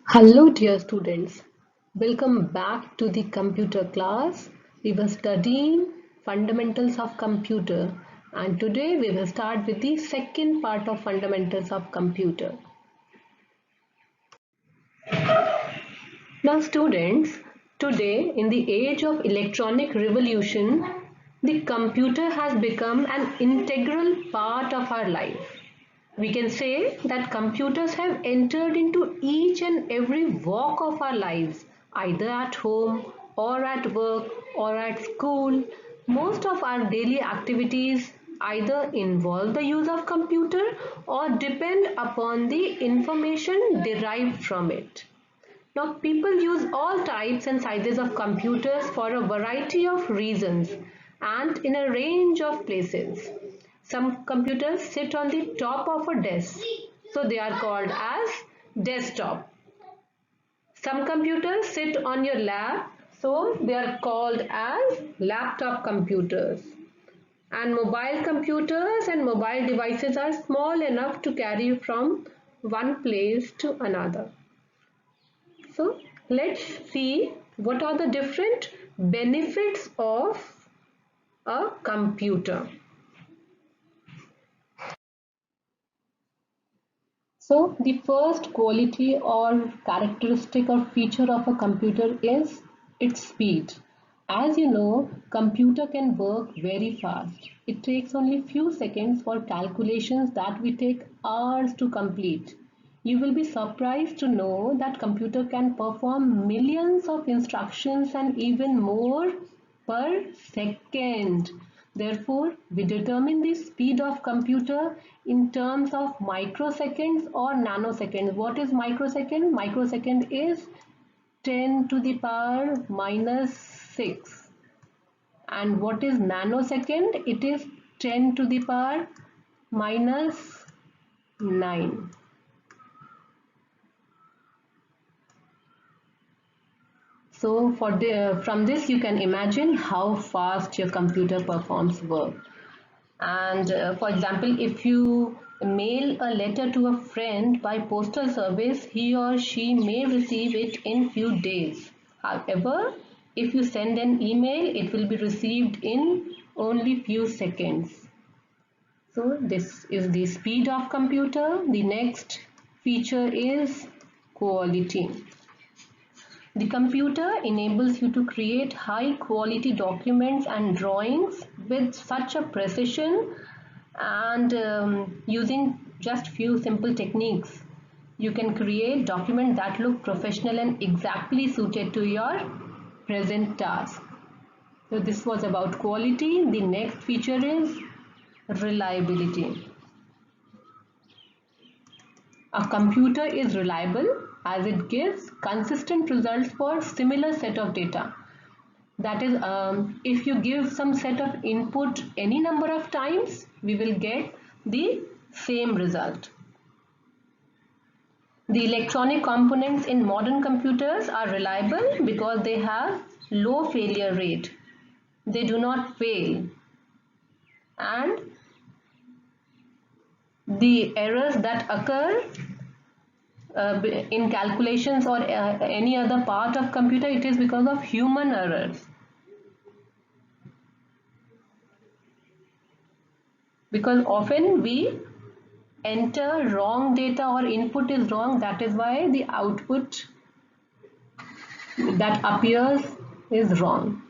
Hello, dear students. Welcome back to the computer class. We were studying fundamentals of computer, and today we will start with the second part of fundamentals of computer. Now, students, today in the age of electronic revolution, the computer has become an integral part of our life. We can say that computers have entered into each and every walk of our lives, either at home or at work or at school. Most of our daily activities either involve the use of computer or depend upon the information derived from it. Now, people use all types and sizes of computers for a variety of reasons and in a range of places. Some computers sit on the top of a desk, so they are called as desktop. Some computers sit on your lap, so they are called as laptop computers. And mobile computers and mobile devices are small enough to carry from one place to another. So let's see what are the different benefits of a computer. So the first quality or characteristic or feature of a computer is its speed. As you know, computer can work very fast. It takes only few seconds for calculations that we take hours to complete. You will be surprised to know that computer can perform millions of instructions and even more per second. Therefore, we determine the speed of computer in terms of microseconds or nanoseconds. What is microsecond? Microsecond is 10 to the power minus 6. And what is nanosecond? It is 10 to the power minus 9. So from this you can imagine how fast your computer performs work. And for example, if you mail a letter to a friend by postal service, he or she may receive it in few days. However, if you send an email, it will be received in only few seconds. So this is the speed of computer. The next feature is quality. The computer enables you to create high quality documents and drawings with such a precision and using just few simple techniques. You can create documents that look professional and exactly suited to your present task. So this was about quality. The next feature is reliability. A computer is reliable as it gives consistent results for similar set of data. That is, if you give some set of input any number of times, we will get the same result. The electronic components in modern computers are reliable because they have low failure rate. They do not fail, and the errors that occur in calculations or any other part of computer, it is because of human errors. Because often we enter wrong data or input is wrong, that is why the output that appears is wrong.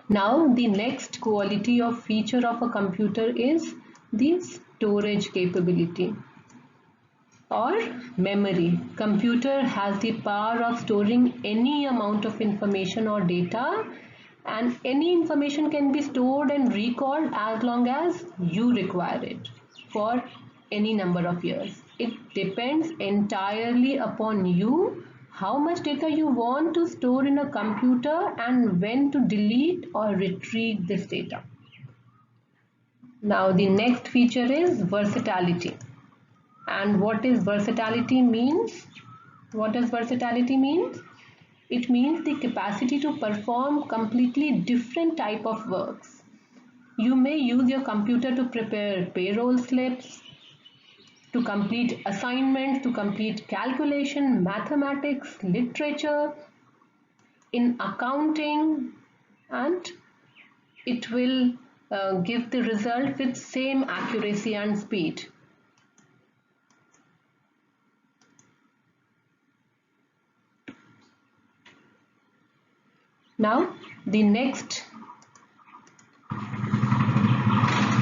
Now the next quality or feature of a computer is the storage capability or memory. Computer has the power of storing any amount of information or data, and any information can be stored and recalled as long as you require it for any number of years. It depends entirely upon you how much data you want to store in a computer and when to delete or retrieve this data. Now the next feature is versatility. And what is versatility means? What does versatility mean? It means the capacity to perform completely different type of works. You may use your computer to prepare payroll slips, to complete assignments, to complete calculation, mathematics, literature, in accounting, and it will give the result with same accuracy and speed. Now, the next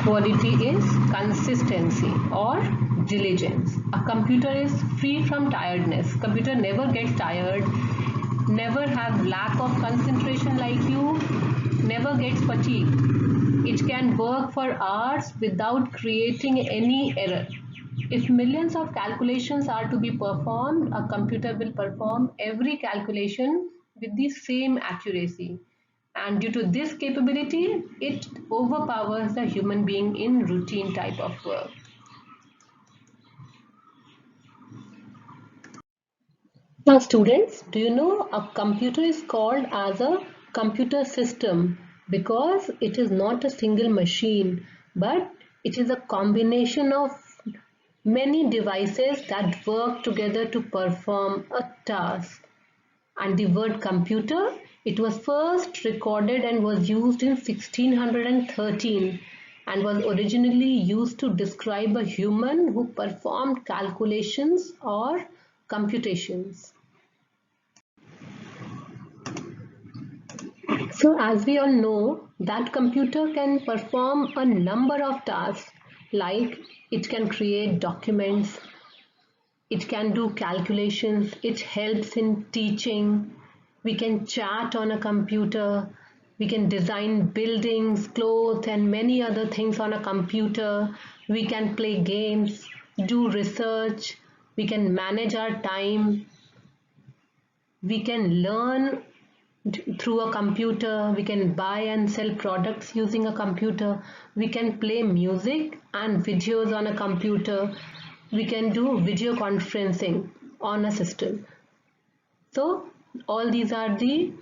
quality is consistency or diligence. A computer is free from tiredness. Computer never gets tired, never have lack of concentration like you, never gets fatigued. It can work for hours without creating any error. If millions of calculations are to be performed, a computer will perform every calculation with the same accuracy. And due to this capability, it overpowers the human being in routine type of work. Now students, do you know a computer is called as a computer system because it is not a single machine, but it is a combination of many devices that work together to perform a task. And the word computer, it was first recorded and was used in 1613 and was originally used to describe a human who performed calculations or computations. So as we all know that computer can perform a number of tasks, like it can create documents, it can do calculations, it helps in teaching, we can chat on a computer, we can design buildings, clothes and many other things on a computer, we can play games, do research, we can manage our time, we can learn through a computer, we can buy and sell products using a computer, we can play music and videos on a computer, we can do video conferencing on a system. So all these are the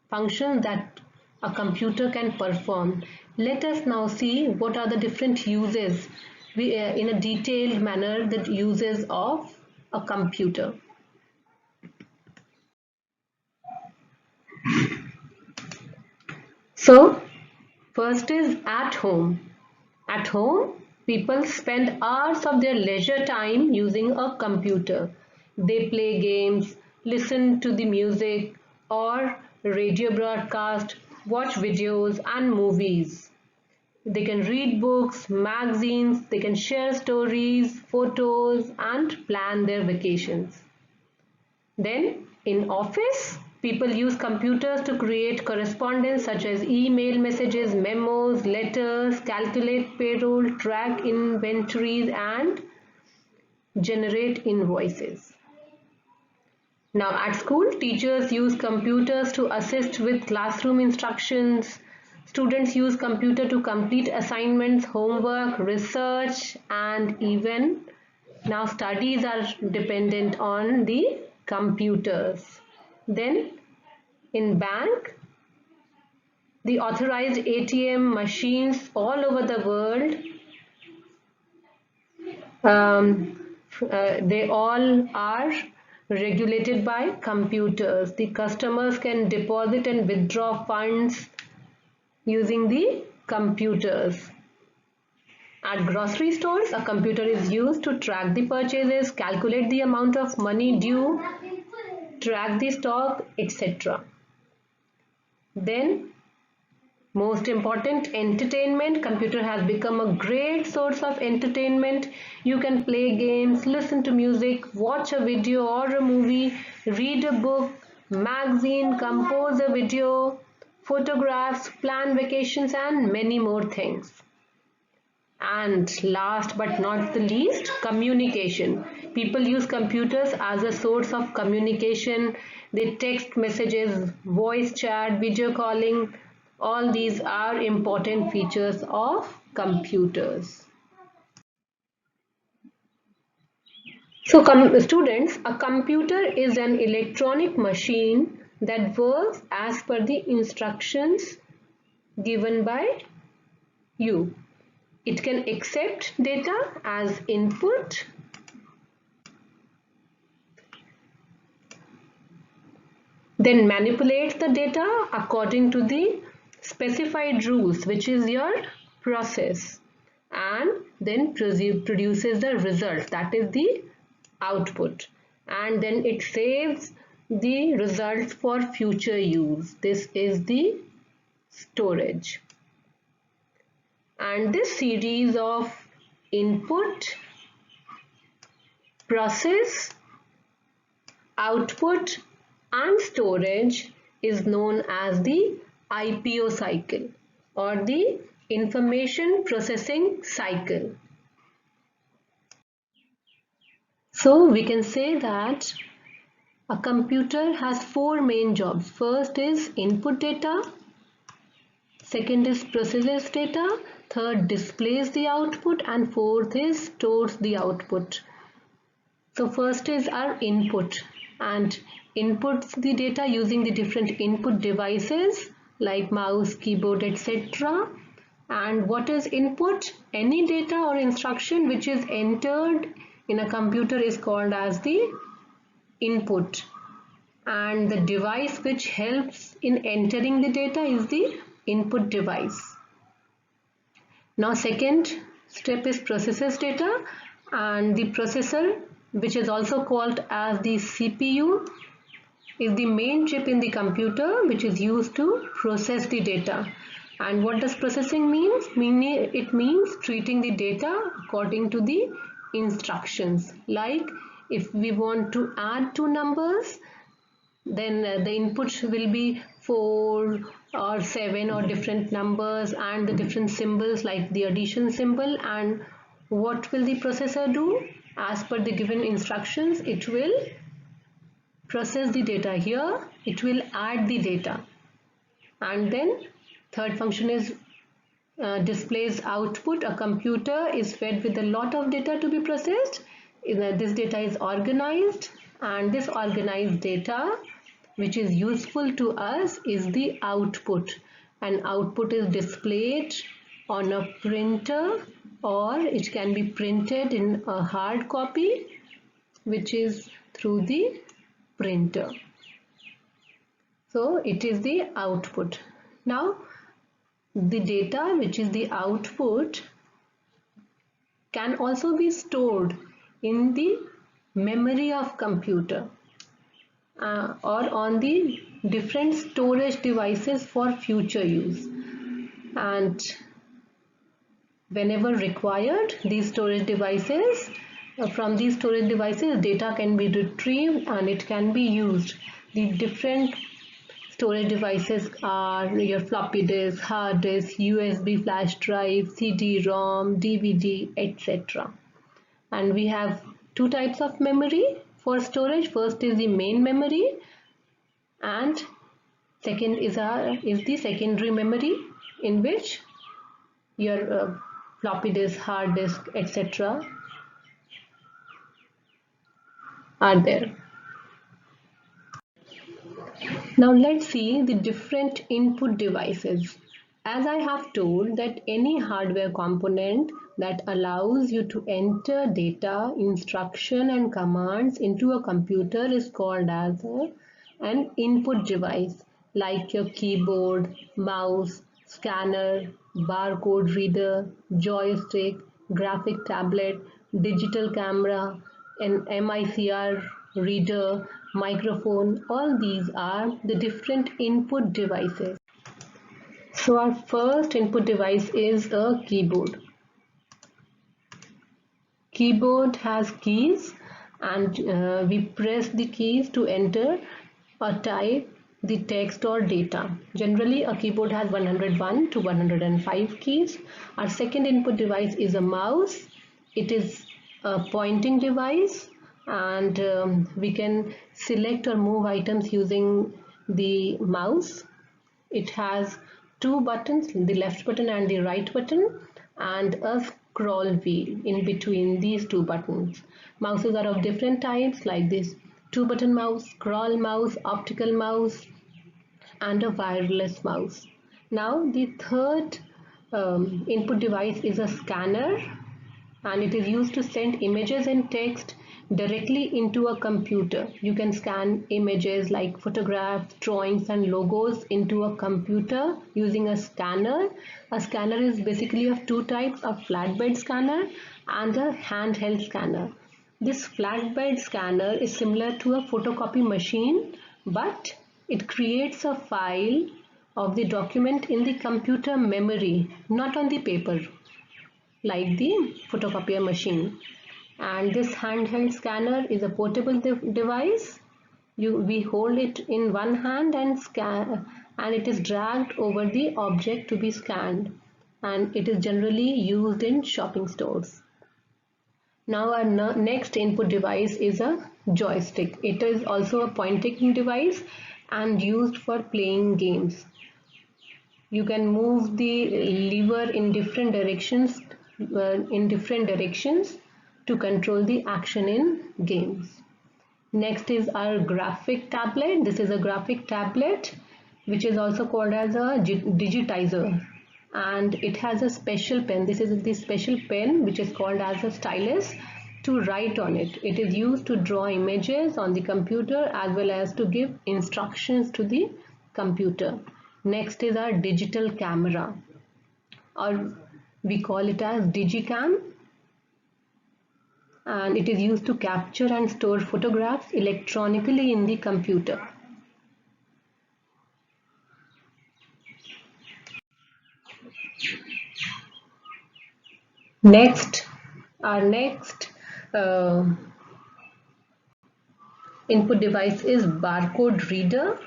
functions that a computer can perform. Let us now see what are the different uses in a detailed manner, the uses of a computer. So first is at home. At home, people spend hours of their leisure time using a computer. They play games, listen to the music or radio broadcast, watch videos and movies. They can read books, magazines, they can share stories, photos and plan their vacations. Then in office, people use computers to create correspondence such as email messages, memos, letters, calculate payroll, track inventories and generate invoices. Now at school, teachers use computers to assist with classroom instructions. Students use computer to complete assignments, homework, research and even now studies are dependent on the computers. Then in bank, the authorized ATM machines all over the world, they all are regulated by computers. The customers can deposit and withdraw funds using the computers. At grocery stores, a computer is used to track the purchases, calculate the amount of money due, track the stock, etc. Then, most important, entertainment. Computer has become a great source of entertainment. You can play games, listen to music, watch a video or a movie, read a book, magazine, compose a video, photographs, plan vacations and many more things. And last but not the least, communication. People use computers as a source of communication. They text messages, voice chat, video calling. All these are important features of computers. So students, a computer is an electronic machine that works as per the instructions given by you. It can accept data as input, then manipulate the data according to the specified rules, which is your process, and then produces the result, that is the output, and then it saves the results for future use. This is the storage. And this series of input, process, output and storage is known as the IPO cycle, or the information processing cycle. So we can say that a computer has four main jobs. First is input data, second is processes data, third displays the output, and fourth is stores the output. So first is our input, and inputs the data using the different input devices like mouse, keyboard, etc. And what is input? Any data or instruction which is entered in a computer is called as the input, and the device which helps in entering the data is the input device. Now second step is processes data, and the processor, which is also called as the CPU, is the main chip in the computer which is used to process the data. And what does processing means? It means treating the data according to the instructions. Like if we want to add two numbers, then the input will be 4 or 7 or different numbers and the different symbols like the addition symbol. And what will the processor do? As per the given instructions, it will process the data. Here it will add the data, and then third function is displays output. A computer is fed with a lot of data to be processed. This data is organized, and this organized data which is useful to us is the output, and output is displayed on a printer, or it can be printed in a hard copy which is through the printer. So it is the output. Now the data which is the output can also be stored in the memory of computer or on the different storage devices for future use, and whenever required, these storage devices from these storage devices data can be retrieved and it can be used. The different storage devices are your floppy disk, hard disk, USB flash drive, CD-ROM, DVD, etc. And we have two types of memory for storage. First is the main memory, and second is the secondary memory, in which your floppy disk, hard disk, etc. are there. Now let's see the different input devices. As I have told, that any hardware component that allows you to enter data, instruction and commands into a computer is called as an input device, like your keyboard, mouse, scanner, barcode reader, joystick, graphic tablet, digital camera, an MICR reader, microphone. All these are the different input devices. So our first input device is a keyboard. Keyboard has keys, and we press the keys to enter or type the text or data. Generally a keyboard has 101 to 105 keys. Our second input device is a mouse. It is a pointing device, and we can select or move items using the mouse. It has two buttons, the left button and the right button, and a scroll wheel in between these two buttons. Mouses are of different types, like this 2-button mouse, scroll mouse, optical mouse, and a wireless mouse. Now the third input device is a scanner, and it is used to send images and text directly into a computer. You can scan images like photographs, drawings and logos into a computer using a scanner. A scanner is basically of two types, a flatbed scanner and a handheld scanner. This flatbed scanner is similar to a photocopy machine, but it creates a file of the document in the computer memory, not on the paper like the photocopier machine. And this handheld scanner is a portable device. We hold it in one hand and scan, and it is dragged over the object to be scanned, and it is generally used in shopping stores. Now our next input device is a joystick. It is also a pointing device and used for playing games. You can move the lever in different directions to control the action in games. Next is our graphic tablet. This is a graphic tablet which is also called as a digitizer, and it has a special pen. This is the special pen which is called as a stylus to write on it. It is used to draw images on the computer as well as to give instructions to the computer. Next is our digital camera, or we call it as digicam, and it is used to capture and store photographs electronically in the computer. Our next input device is barcode reader.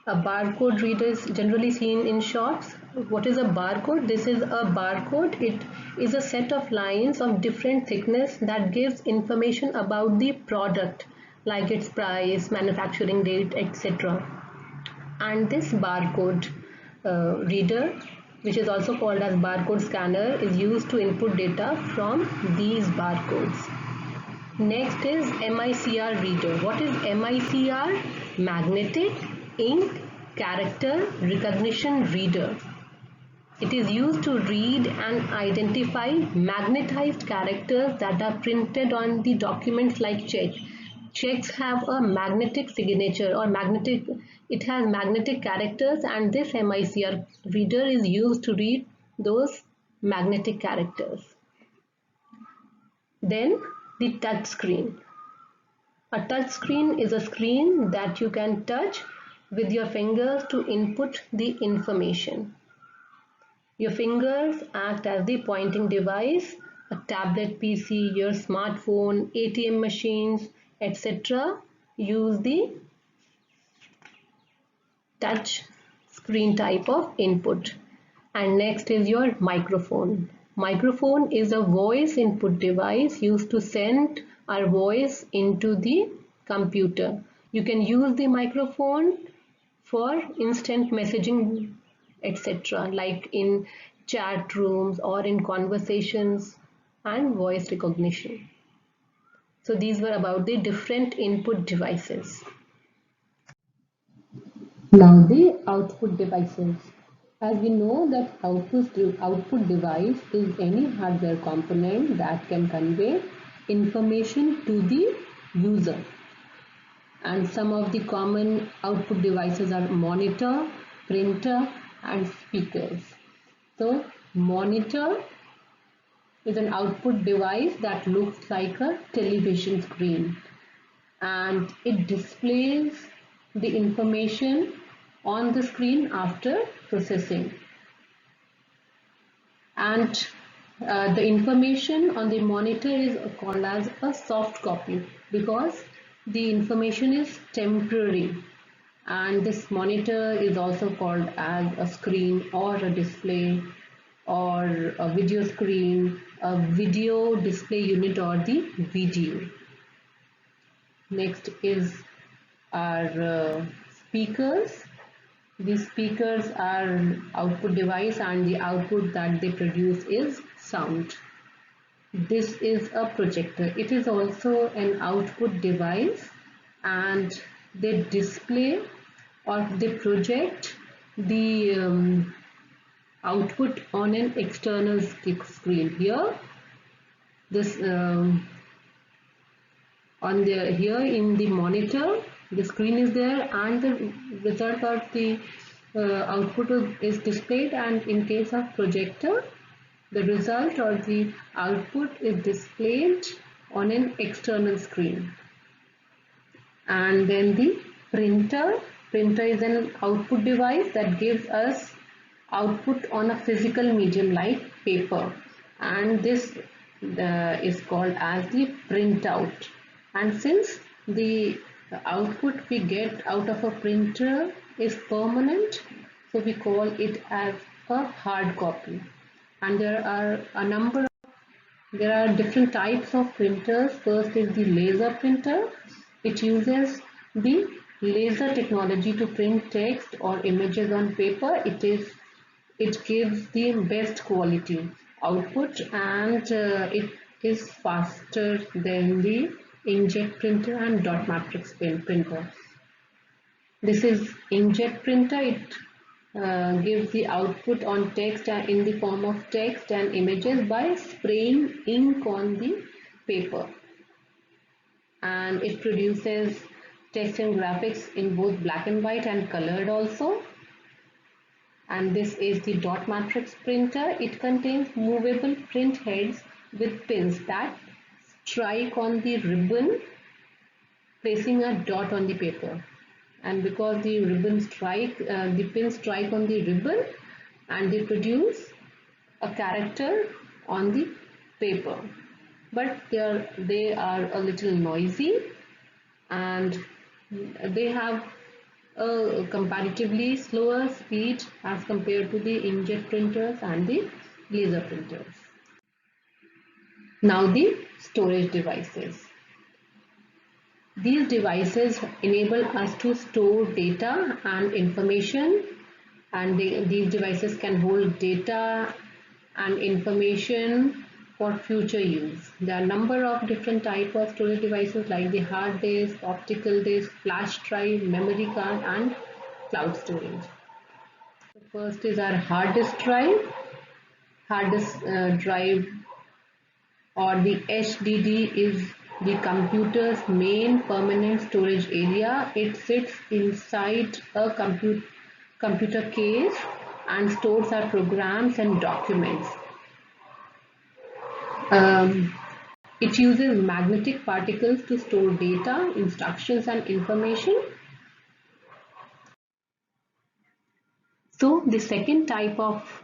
A barcode reader is generally seen in shops. What is a barcode? This is a barcode. It is a set of lines of different thickness that gives information about the product, like its price, manufacturing date, etc. And this barcode reader, which is also called as barcode scanner, is used to input data from these barcodes. Next is MICR reader. What is MICR? Magnetic Ink Character Recognition Reader. It is used to read and identify magnetized characters that are printed on the documents like check. Checks have a magnetic signature, or it has magnetic characters, and this MICR reader is used to read those magnetic characters. Then the touch screen. A touch screen is a screen that you can touch with your fingers to input the information. Your fingers act as the pointing device. A tablet, PC, your smartphone, ATM machines, etc. use the touch screen type of input. And next is your microphone. Microphone is a voice input device used to send our voice into the computer. You can use the microphone for instant messaging, etc., like in chat rooms or in conversations and voice recognition. So these were about the different input devices. Now the output devices. As we know that output device is any hardware component that can convey information to the user. And some of the common output devices are monitor, printer and speakers. So monitor is an output device that looks like a television screen, and it displays the information on the screen after processing. And the information on the monitor is called as a soft copy because the information is temporary, and this monitor is also called as a screen or a display or a video screen, a video display unit or the VDU. Next is our speakers. These speakers are output device, and the output that they produce is sound. This is a projector. It is also an output device, and they display or they project the output on an external screen. Here this here in the monitor the screen is there and the result of the output is displayed, and in case of projector the result or the output is displayed on an external screen. And then the printer is an output device that gives us output on a physical medium like paper, and this is called as the printout. And since the output we get out of a printer is permanent, so we call it as a hard copy. And there are different types of printers. First is the laser printer. It uses the laser technology to print text or images on paper. It gives the best quality output, and it is faster than the inkjet printer and dot matrix printer. This is inkjet printer. It gives the output on text in the form of text and images by spraying ink on the paper, and it produces text and graphics in both black and white and colored also. And this is the dot matrix printer. It contains movable print heads with pins that strike on the ribbon, placing a dot on the paper. And because the pins strike on the ribbon, and they produce a character on the paper. But they are a little noisy, and they have a comparatively slower speed as compared to the inkjet printers and the laser printers. Now the storage devices. These devices enable us to store data and information, and these devices can hold data and information for future use. There are a number of different types of storage devices like the hard disk, optical disk, flash drive, memory card, and cloud storage. The first is our hard disk drive. Hard disk drive, or the HDD, is the computer's main permanent storage area. It sits inside a computer case and stores our programs and documents. It uses magnetic particles to store data, instructions, and information. So the second type of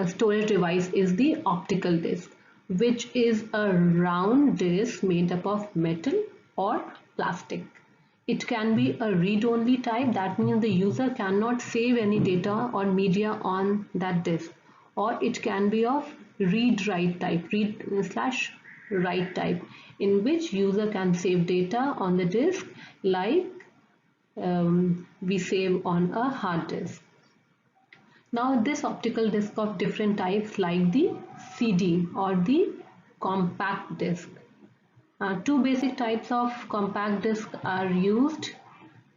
storage device is the optical disc, which is a round disc made up of metal or plastic. It can be a read-only type. That means the user cannot save any data or media on that disc. Or it can be of read-write type, read/write type, in which user can save data on the disk like we save on a hard disk. Now this optical disc of different types like the CD or the compact disc. Two basic types of compact disc are used.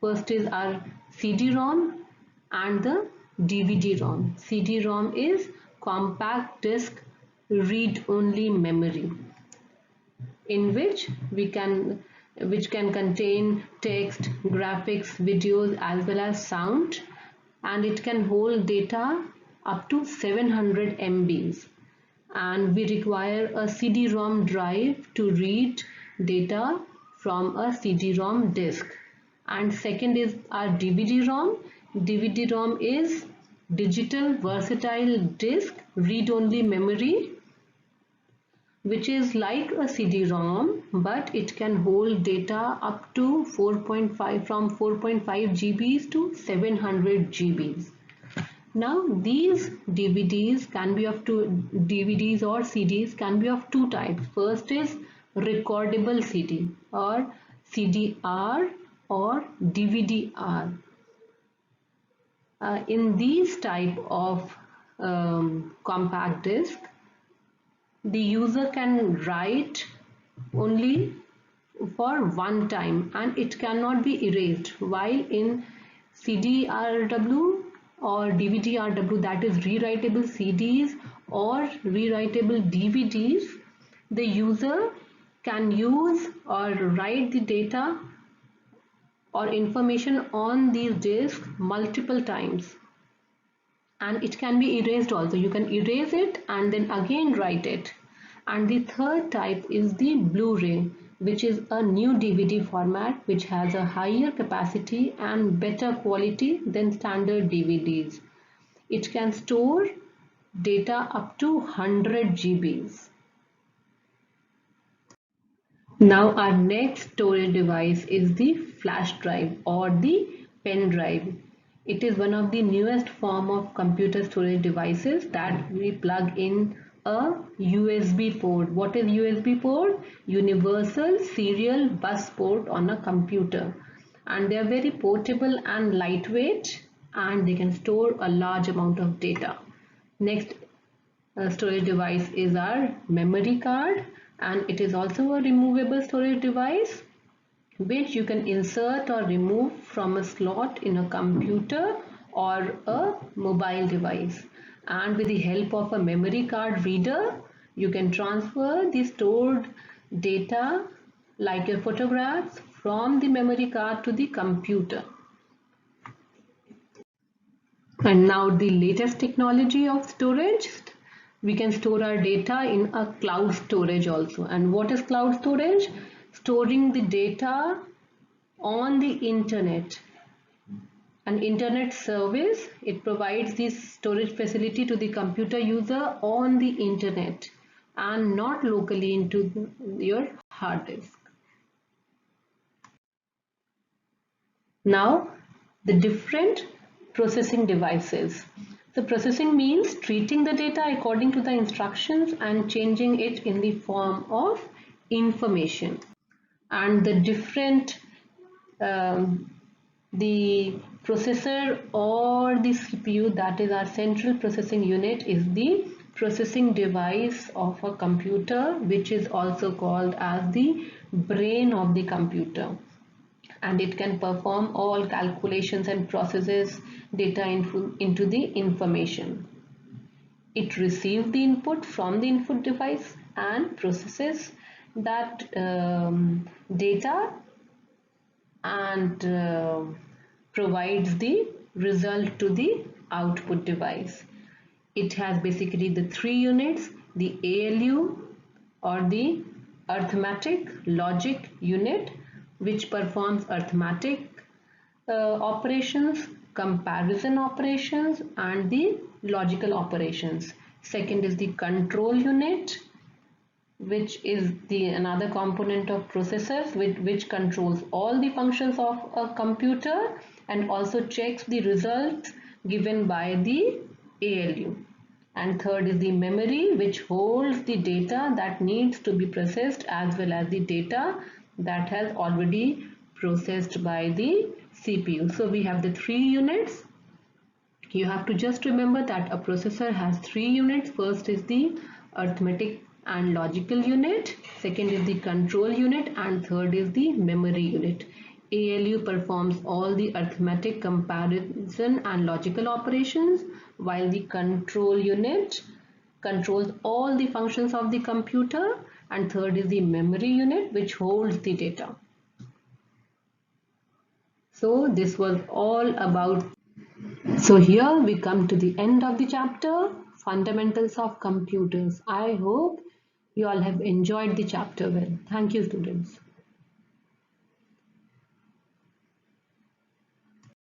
First is our CD-ROM and the DVD-ROM. CD-ROM is compact disc read-only memory, in which can contain text, graphics, videos, as well as sound, and it can hold data up to 700 MBs. And we require a CD-ROM drive to read data from a CD-ROM disk. And second is our DVD-ROM. DVD-ROM is digital versatile disk read-only memory, which is like a CD-ROM, but it can hold data up to 4.5 GBs to 700 GBs. Now these DVDs or CDs can be of two types. First is recordable CD or CDR or DVD-R. In these type of compact disc, the user can write only for one time and it cannot be erased, while in CDRW or DVD-RW, that is rewritable CDs or rewritable DVDs, the user can use or write the data or information on these disks multiple times, and it can be erased also. You can erase it and then again write it. And the third type is the Blu-ray, which is a new DVD format which has a higher capacity and better quality than standard DVDs. It can store data up to 100 GBs. Now our next storage device is the flash drive or the pen drive. It is one of the newest form of computer storage devices that we plug in a USB port. What is USB port? Universal Serial Bus Port on a computer. And they are very portable and lightweight, and they can store a large amount of data. Next storage device is our memory card, and it is also a removable storage device which you can insert or remove from a slot in a computer or a mobile device. And with the help of a memory card reader, you can transfer the stored data like your photographs from the memory card to the computer. And now the latest technology of storage, we can store our data in a cloud storage also. And what is cloud storage? Storing the data on the internet. An internet service, it provides this storage facility to the computer user on the internet and not locally into your hard disk. Now the different processing devices. So processing means treating the data according to the instructions and changing it in the form of information. And the different the processor or the CPU, that is our central processing unit, is the processing device of a computer, which is also called as the brain of the computer, and it can perform all calculations and processes data into the information. It receives the input from the input device and processes that data and provides the result to the output device. It has basically the three units: the ALU or the arithmetic logic unit, which performs arithmetic operations, comparison operations, and the logical operations. Second is the control unit, which is another component of processors which controls all the functions of a computer and also checks the results given by the ALU. And third is the memory, which holds the data that needs to be processed as well as the data that has already processed by the CPU. So we have the three units. You have to just remember that a processor has three units. First is the arithmetic and logical unit, second is the control unit, and third is the memory unit. ALU performs all the arithmetic, comparison and logical operations, while the control unit controls all the functions of the computer, and third is the memory unit, which holds the data. So this was all about. So here we come to the end of the chapter, Fundamentals of Computers. I hope you all have enjoyed the chapter well. Thank you, students.